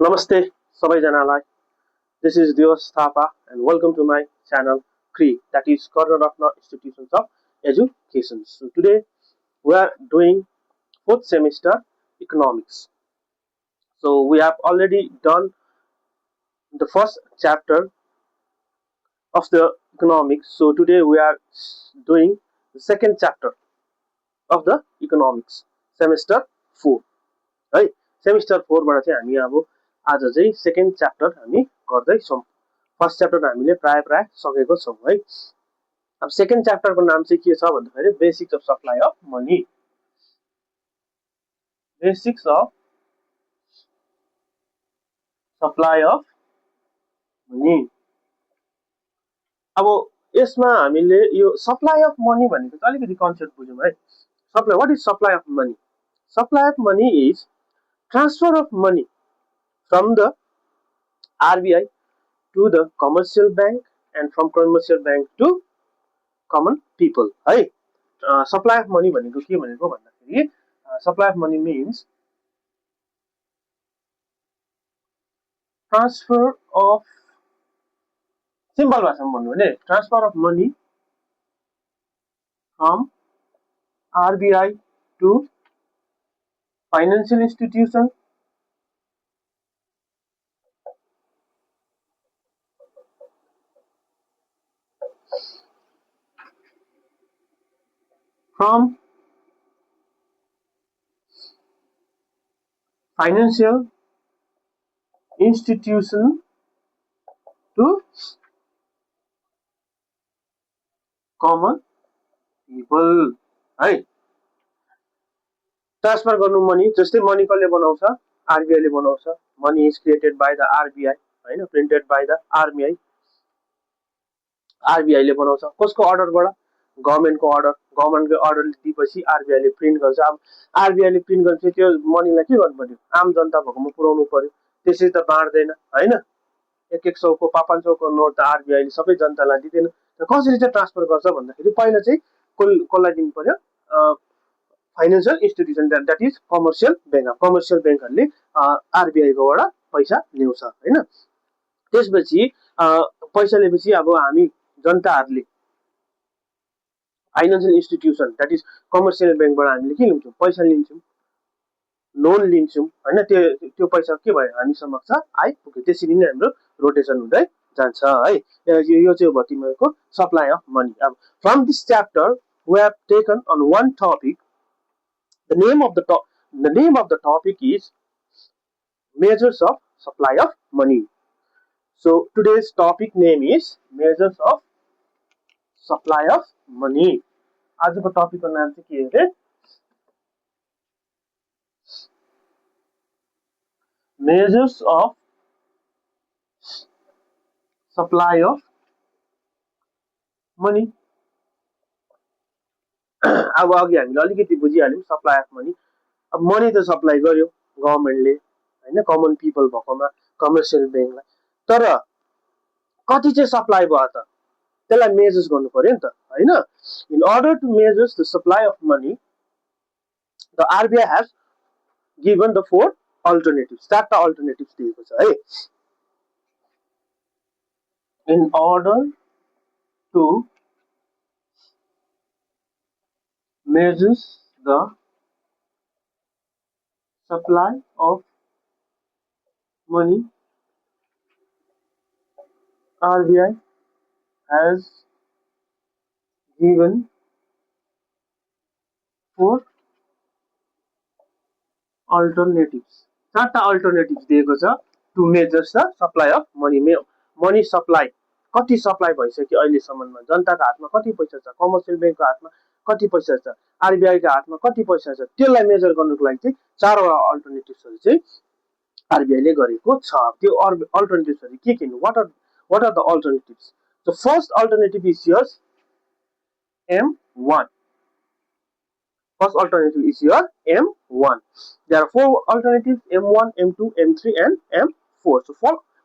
Namaste सबैजनालाई. This is Dios Thapa and welcome to my channel CRE, that is Corner of North Institutions of Education. So today we are doing fourth semester economics. So we have already done the first chapter of the economics. So today we are doing the second chapter of the economics, semester 4. है semester 4 बाट चाहिँ हामी अब आज चाहिँ second chapter हामी गर्दैछौँ. First chapter हामीले प्राय सकेको छौँ है. अब सेकेन्ड च्याप्टरको नाम चाहिँ के छ भन्दाखेरि basics of supply of money. Basics of supply of money. अब यसमा हामीले यो सप्लाई अफ मनी भनेको चाहिँ अलिकति कन्सेप्ट बुझौँ है. Supply, what is supply of money? Supply of money is transfer of money from the RBI to the commercial bank and from commercial bank to common people. है supply of money भनेको के भनेको भन्दाखेरि supply of money means transfer of, simple भाषामा भन्नु भने transfer of money from RBI to financial institution from financial institution to common people. है transfer गर्नु मनी, जस्तै मनी कसले बनाउँछ? RBI ले बनाउँछ. Money is created by the RBI, हैन, प्रिन्टेड बाय द RBI ले बनाउँछ. कसको अर्डरबाट? गभर्नमेन्टको अर्डर. गभर्नमेन्टको अर्डर दिएपछि RBI ले प्रिन्ट गर्छ. अब RBI ले प्रिन्ट गरेपछि त्यो मनीलाई के गर्नु पर्यो? आम जनता भएकोमा पुर्याउनु पर्यो. त्यसै त बाँड्दैन, हैन. 100 को 500 को नोट त RBI ले सबै जनतालाई दिदैन. कसरी चाहिँ ट्रान्सफर गर्छ भन्दाखेरि पहिला चाहिँ कसलाई दिनु पर्यो? Financial institution, that is commercial bank. Commercial ब्याङ्कहरूले RBI कोबाट पैसा ल्याउँछ, हैन. त्यसपछि पैसा लिएपछि अब हामी जनताहरूले financial institution, that is commercial ब्याङ्कबाट हामीले के लिन्छौँ? पैसा लिन्छौँ, लोन लिन्छौँ, हैन. त्यो पैसा के भयो? हामी समक्ष आइपुग्यो. त्यसरी नै हाम्रो रोटेसन हुँदै जान्छ है. यो चाहिँ हो तिमीहरूको सप्लाई अफ मनी. अब from this chapter we have taken on one topic. The name of the topic is measures of supply of money. So today's topic name is measures of supply of money. आजको टपिकको नाम चाहिँ के हो रे? Measures of supply of money. अब अघि हामीले अलिकति बुझिहाल्यौँ सप्लाई अफ मनी. अब मनी त सप्लाई गर्यो गभर्नमेन्टले, हैन, कमन पिपल भएकोमा कमर्सियल ब्याङ्कलाई. तर कति चाहिँ सप्लाई भयो त? त्यसलाई मेजर्स गर्नु पर्यो नि त, हैन. In order to measures the supply of money, the RBI has given the 4 alternatives. 4टा अल्टरनेटिभ्स दिएको छ है. In order to measures the supply of money, RBI has given 4 alternatives. 4टा अल्टरनेटिभ्स दिएको छ to measures the supply of money. Money supply कति supply भइसक्यो अहिलेसम्ममा? जनताको हातमा कति पैसा छ? कमर्सियल ब्याङ्कको हातमा कति पैसा छ? RBI को हातमा कति पैसा छ? त्यसलाई मेजर गर्नुको लागि चाहिँ 4वटा अल्टरनेटिभ्सहरु चाहिँ RBI ले गरेको छ. त्यो अल्टरनेटिभ्सहरु के नि? what are the alternatives? The first alternative is your M1. First alternative is your M1. There are 4 alternatives: M1, M2, M3 and M4. So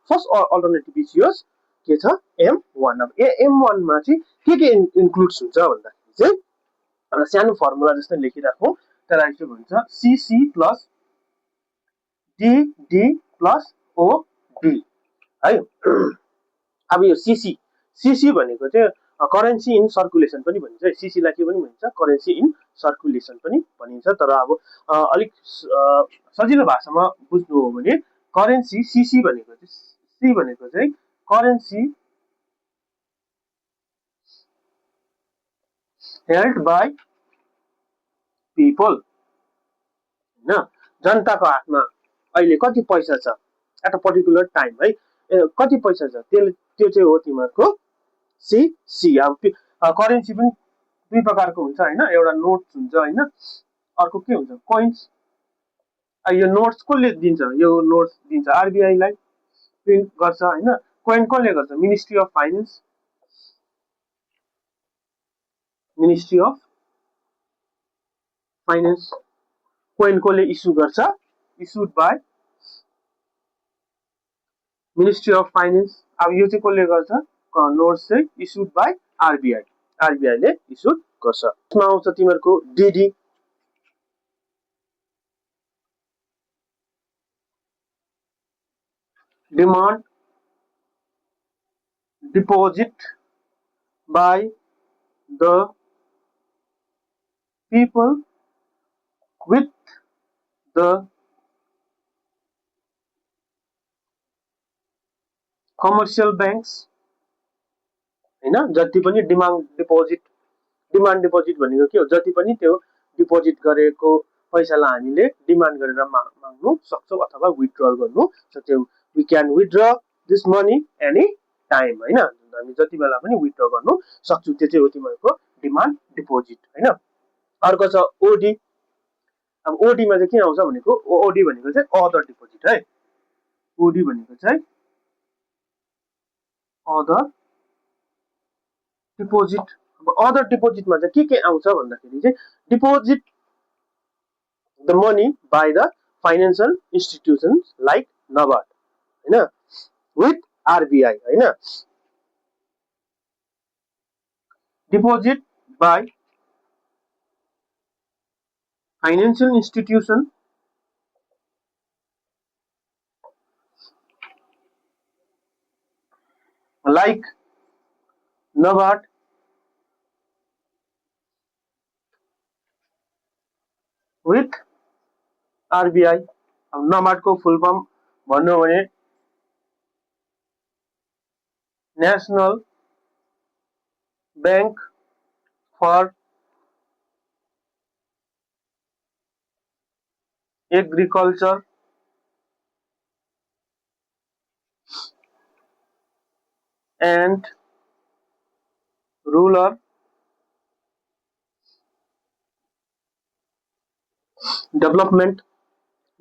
first alternative is yours के छ? M1. अब M1 मा चाहिँ के इन्क्लुड्स हुन्छ भन्दाखेरि चाहिँ एउटा सानो फर्मुला जस्तै लेखिराखौं. त्यसलाई चाहिँ भन्छ CC plus DD plus COD है। अब यो CC भनेको चाहिँ करेन्सी इन सर्कुलेसन पनि भनिन्छ है। CC लाई के पनि भनिन्छ, करेन्सी इन सर्कुलेसन पनि भनिन्छ। तर अब अलिक सजिलो भाषामा बुझ्नु हो भने करेन्सी CC भनेको चाहिँ करेन्सी हेल्ड बाई पिपल हैन। जनताको हातमा अहिले कति पैसा छ एट अ पर्टिकुलर टाइम है, कति पैसा छ त्यो चाहिँ हो तिमीहरूको CC। अब करेन्सी पनि दुई प्रकारको हुन्छ हैन, एउटा नोट्स हुन्छ हैन, अर्को के हुन्छ कोइन्स। यो नोट्स कसले दिन्छ, यो नोट्स दिन्छ RBI लाई, प्रिन्ट गर्छ हैन। कोइन कसले गर्छ, ministry of finance, ministry of finance. Coin कसले इस्यु गर्छ, issued by ministry of finance. अब यो चाहिँ कसले गर्छ, नोट्स चाहिँ इस्युड बाय RBI, RBI ले इस्युड गर्छ। यसमा आउँछ तिमीहरूको DD, demand deposit by the people with the commercial banks हैन। जति पनि डिमान्ड डिपोजिट भनेको के हो, जति पनि त्यो डिपोजिट गरेको पैसालाई हामीले डिमान्ड गरेर माग्नु सक्छौं अथवा विथड्र गर्नु सक्छौं। We can withdraw this money any time हैन, हामी जति बेला पनि विथड्र गर्नु सक्छौं। त्यो चाहिँ हो तिमीहरूको डिमान्ड डिपोजिट हैन। अर्को छ OD। अब OD मा चाहिँ के आउँछ भनेको, OD भनेको चाहिँ अदर डिपोजिट है। OD भनेको चाहिँ अदर डिपोजिट। अब अदर डिपोजिटमा चाहिँ के आउँछ भन्दाखेरि चाहिँ deposit the money by the financial institutions like NABARD हैन, विथ RBI हैन। Deposit by financial institution like NABARD with RBI। अब NABARD को फुल फर्म भन्नु हो भने national bank for agriculture and rural development,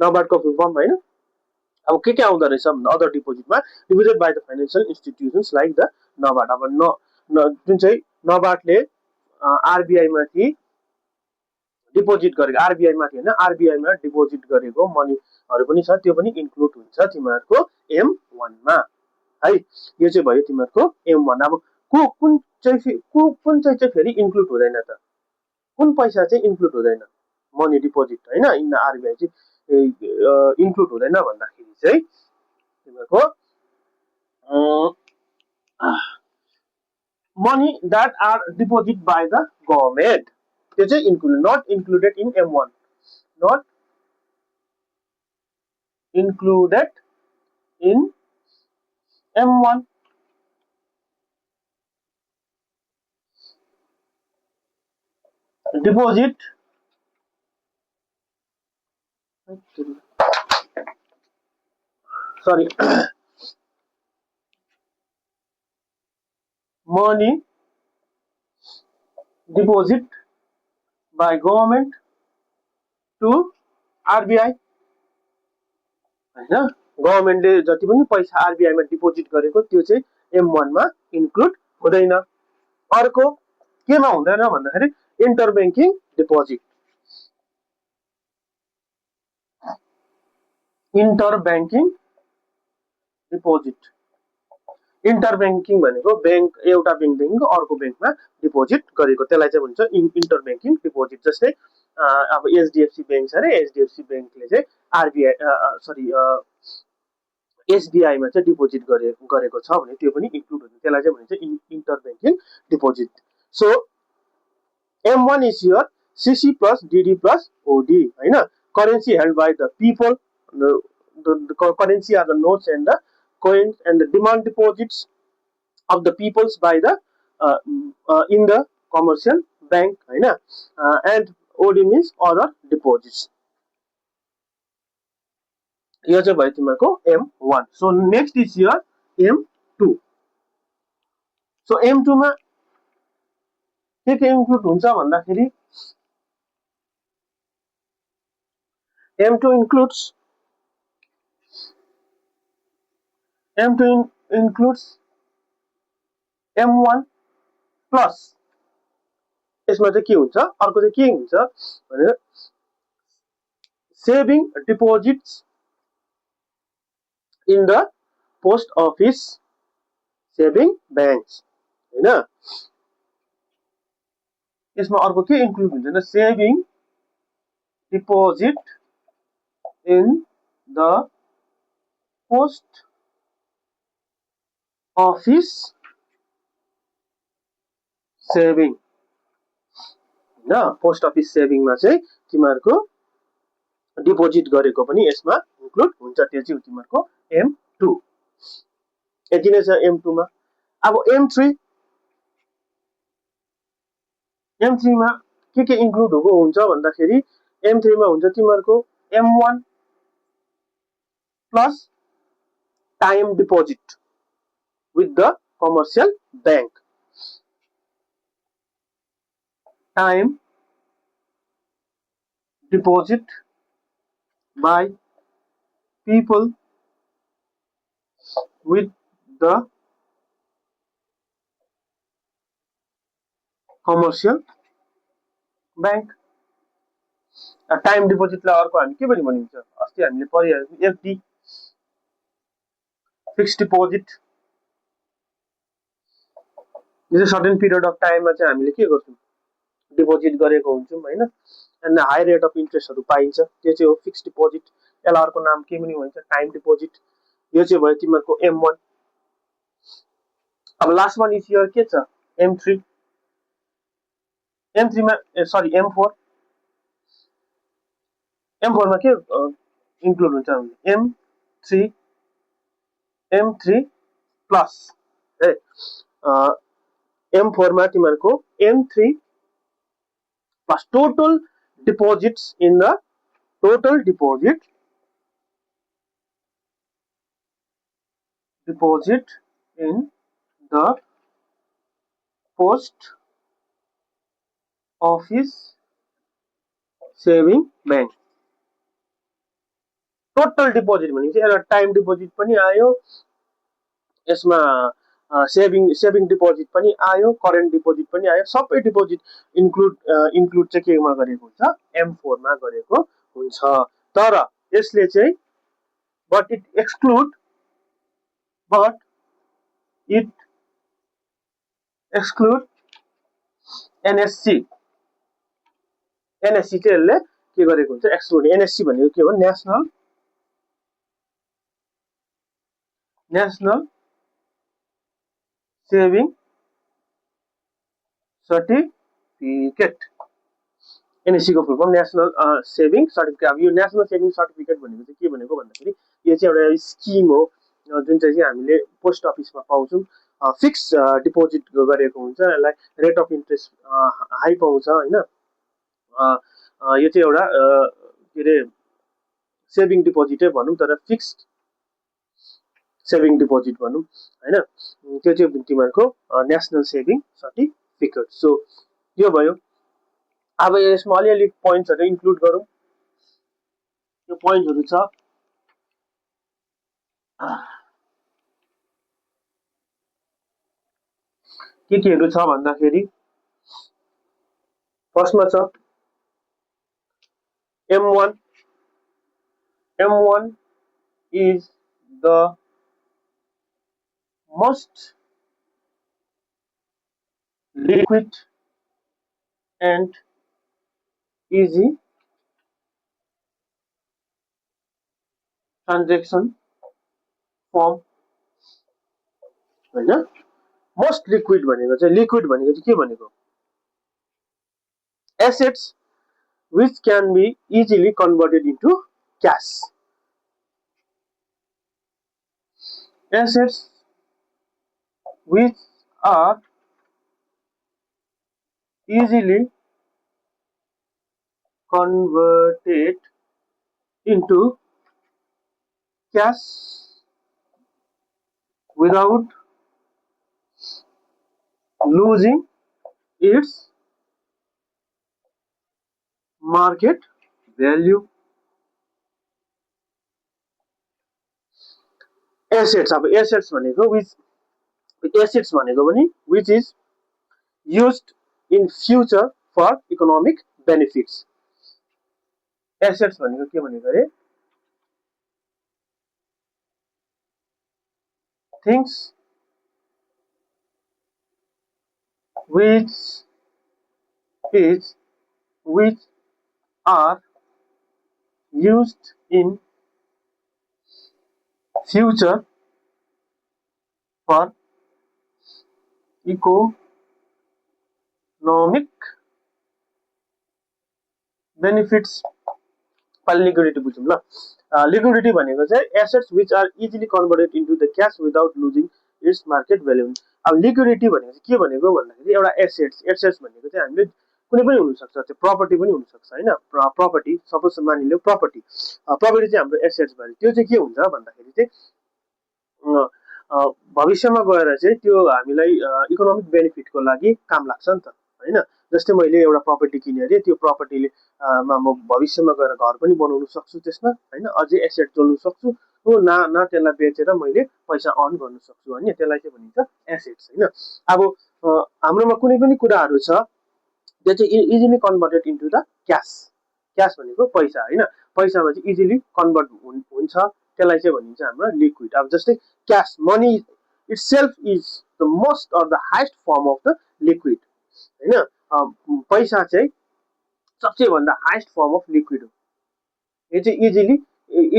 NABARD को फुल फर्म हैन। अब के आउँदो रहेछ भन्दा अदर डिपोजिटमा deposit by the financial institutions like the NABARD। अब जुन चाहिँ NABARD ले RBI माथि डिपोजिट गरेको, RBI माथि हैन, RBI मा डिपोजिट गरेको मनीहरु पनि छ, त्यो पनि इन्क्लुड हुन्छ तिमीहरूको M1 मा है। यो चाहिँ भयो तिमीहरूको M1। अब कुन चाहिँ फेरि इन्क्लुड हुँदैन त, कुन पैसा चाहिँ इन्क्लुड हुँदैन मनी डिपोजिट हैन, इन RBI चाहिँ इन्क्लुड हुँदैन भन्दाखेरि चाहिँ तिमीहरूको money that are deposit by the government, त्यो चाहिँ include, not included in M1, not included in M1। Deposit sorry money deposit by government to RBI हैन। गभर्नमेन्टले जति पनि पैसा RBI मा डिपोजिट गरेको त्यो चाहिँ M1 मा इन्क्लुड हुँदैन। अर्को केमा हुँदैन भन्दाखेरि inter banking deposit, inter banking deposit. Inter banking भनेको बैंक, एउटा बैंकदेखिको अर्को बैंकमा डिपोजिट गरेको, त्यसलाई चाहिँ भन्छ इन्टर बैंकिङ डिपोजिट। जस्तै अब HDFC बैंक छ रे, HDFC बैंकले चाहिँ RBI एसबीआई मा चाहिँ डिपोजिट गरेको छ भने त्यो पनि इन्क्लुड हुन्छ, त्यसलाई चाहिँ भनिन्छ inter banking deposit. So M1 is your CC plus DD plus OD, होइन? Currency held by the people, the currency are the notes and the coins and the demand deposits of the peoples by the in the commercial bank, होइन? And OD means other deposits. यो चाहिँ भयो तिमीहरूको M1. So next is your M2. So M2 मा के include हुन्छ भन्दाखेरि M2 includes M1 plus यसमा चाहिँ के हुन्छ, अर्को चाहिँ के हुन्छ भने saving deposits in the post office saving banks, हैन? यसमा अर्को के इन्क्लुड हुन्छ, saving deposit in the post office saving, हैन? पोस्ट अफिस सेभिङमा चाहिँ तिमीहरूको डिपोजिट गरेको पनि यसमा इन्क्लुड हुन्छ, त्यो चाहिँ तिमीहरूको M2। यति नै छ M2 मा। अब M3 मा के इन्क्लुड हुन्छ भन्दाखेरि M3 मा हुन्छ तिमीहरूको M1 plus time deposit with the commercial bank, time deposit by people with the commercial bank। Time डिपोजिटलाई अर्को हामी के पनि भनिन्छ, अस्ति हामीले पढिहाल्यौँ, एफडी फिक्स्ड डिपोजिट। यो सर्टेन पिरियड अफ टाइममा चाहिँ हामीले के गर्छौँ, डिपोजिट गरेको हुन्छौँ, हैन? एन्ड हाई रेट अफ इन्ट्रेस्टहरू पाइन्छ, त्यो चाहिँ हो फिक्स्ड डिपोजिट। यसलाई अर्को नाम के पनि भनिन्छ, टाइम डिपोजिट। यो चाहिँ भयो तिमीहरूको M1। अब लास्ट वान इज हियर के छ, M3 मा सरी M4 मा के इन्क्लुड हुन्छ भने M3 प्लस है, M4 मा तिमीहरूको M3 plus total deposits in the total deposit in the post office saving bank। Total deposit भनेको चाहिँ एउटा टाइम डिपोजिट पनि आयो, यसमा सेभिङ डिपोजिट पनि आयो, करेन्ट डिपोजिट पनि आयो, सबै डिपोजिट इन्क्लुड चाहिँ केमा गरेको हुन्छ, M4 मा गरेको हुन्छ। तर यसले चाहिँ बट इट एक्सक्लुड NSC चाहिँ यसले के गरेको हुन्छ, एक्सक्लुड। NSC भनेको के हो, नेशनल सेभिङ सर्टिफिकेट। NSC को full form national saving certificate. अब यो नेशनल सेभिङ सर्टिफिकेट भनेको चाहिँ के भनेको भन्दाखेरि यो चाहिँ एउटा स्किम हो जुन चाहिँ हामीले पोस्ट अफिसमा पाउँछौँ। फिक्स डिपोजिट गरेको हुन्छ, यसलाई रेट अफ इन्ट्रेस्ट हाई पाउँछ, हैन? यो चाहिँ एउटा के अरे सेभिङ डिपोजिटै भनौँ, तर फिक्स्ड सेभिङ डिपोजिट भनौँ, हैन? त्यो चाहिँ तिमीहरूको नेशनल सेभिङ सर्टिफिकेट। सो यो भयो। अब यसमा अलिअलि पोइन्ट्सहरू इन्क्लुड गरौँ। यो पोइन्ट्सहरू छ, केहरू छ भन्दाखेरि फर्स्टमा छ M1 is the most liquid and easy transaction form हैन मोस्ट लिक्विड भनेको चाहिँ के भनेको assets which can be easily converted into cash. Assets which are easily converted into cash without losing its market value. Assets अब assets भनेको which is used in future for economic benefits. Assets भनेको के भनेको अरे things which are used in future for economic benefits. Liquidity बुझौँ ल liquidity भनेको चाहिँ assets which are easily converted into the cash without losing its market value. अब liquidity भनेको चाहिँ के भनेको भन्दाखेरि एउटा एसेट्स भनेको चाहिँ हामीले कुनै पनि हुनसक्छ त्यो प्रपर्टी पनि हुनसक्छ होइन प्रपर्टी सपोज मानिलियो प्रपर्टी चाहिँ हाम्रो एसेट्स भयो त्यो चाहिँ के हुन्छ भन्दाखेरि चाहिँ भविष्यमा गएर चाहिँ त्यो हामीलाई इकोनोमिक बेनिफिटको लागि काम लाग्छ नि त होइन जस्तै मैले एउटा प्रपर्टी किने अरे त्यो प्रपर्टीले म भविष्यमा गएर घर पनि बनाउन सक्छु त्यसमा होइन अझै एसेट जोड्न सक्छु हो न त्यसलाई बेचेर मैले पैसा अर्न गर्न सक्छु होइन त्यसलाई चाहिँ भनिन्छ एसेट्स होइन अब हाम्रोमा कुनै पनि कुराहरू छ त्यो चाहिँ easily converted into the cash भनेको पैसा होइन पैसामा चाहिँ इजिली कन्भर्ट हुन्छ त्यसलाई चाहिँ भनिन्छ हाम्रो लिक्विड. अब जस्तै cash money itself is the most or the highest form of the liquid होइन पैसा चाहिँ सबसे भन्दा हाइएस्ट फर्म अफ लिक्विड हो. यो चाहिँ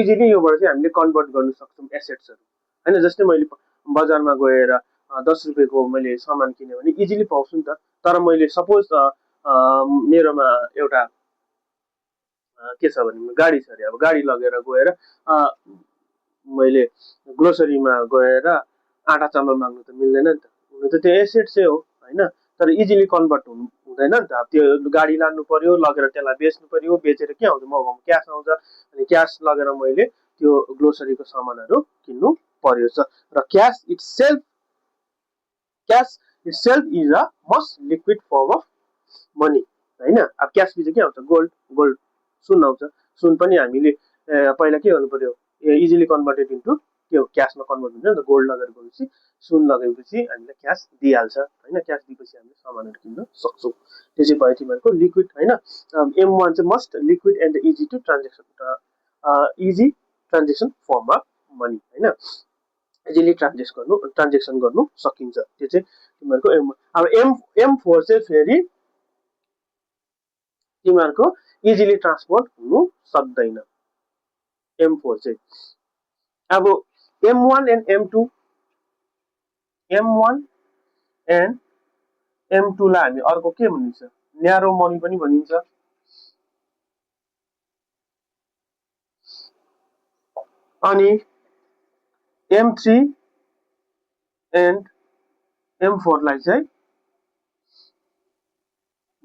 इजिली योबाट चाहिँ हामीले कन्भर्ट गर्न सक्छौँ एसेट्सहरू होइन जस्तै मैले बजारमा गएर 10 रुपियाँको मैले सामान किने भने इजिली पाउँछु नि त तर मैले सपोज मेरोमा एउटा के छ भने गाडी छ अरे अब गाडी लगेर गएर मैले ग्रोसरीमा गएर आटा चामल माग्नु त मिल्दैन नि त हुन त त्यो एसेट चाहिँ हो होइन तर इजिली कन्भर्ट हुँदैन नि त अब त्यो गाडी लानु पर्यो लगेर त्यसलाई बेच्नु पर्यो बेचेर के आउँछ मगाउनु क्यास आउँछ अनि क्यास लगेर मैले त्यो ग्रोसरीको सामानहरू किन्नु पर्यो र cash itself is a most liquid form of money होइन. अब क्यास पछि के आउँछ गोल्ड सुन आउँछ सुन पनि हामीले पहिला के गर्नु पर्यो इजिली कन्भर्टेड इन्टु त्यो क्यासमा कन्भर्ट हुन्छ नि त गोल्ड लगेर गएपछि सुन लगाएपछि हामीलाई क्यास दिइहाल्छ होइन क्यास दिएपछि हामीले सामानहरू किन्न सक्छौँ त्यो चाहिँ भयो तिमीहरूको लिक्विड होइन. M1 चाहिँ must liquid and easy transaction form of money होइन इजिली ट्रान्जेक्सन गर्नु सकिन्छ त्यो चाहिँ तिमीहरूको M1. अब M4 चाहिँ फेरि तिमीहरूको इजिली ट्रान्सपोर्ट हुनु सक्दैन M4 चाहिँ. अब M1 and M2 लाई हामी अर्को के भनिन्छ न्यारो मनी पनि भनिन्छ अनि M3 and M4 लाई चाहिँ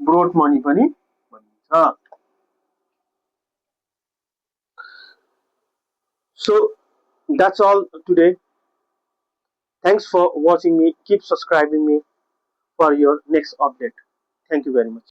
ब्रोड मनी पनि भनिन्छ. So that's all today. Thanks for watching me. Keep subscribing me for your next update. Thank you very much.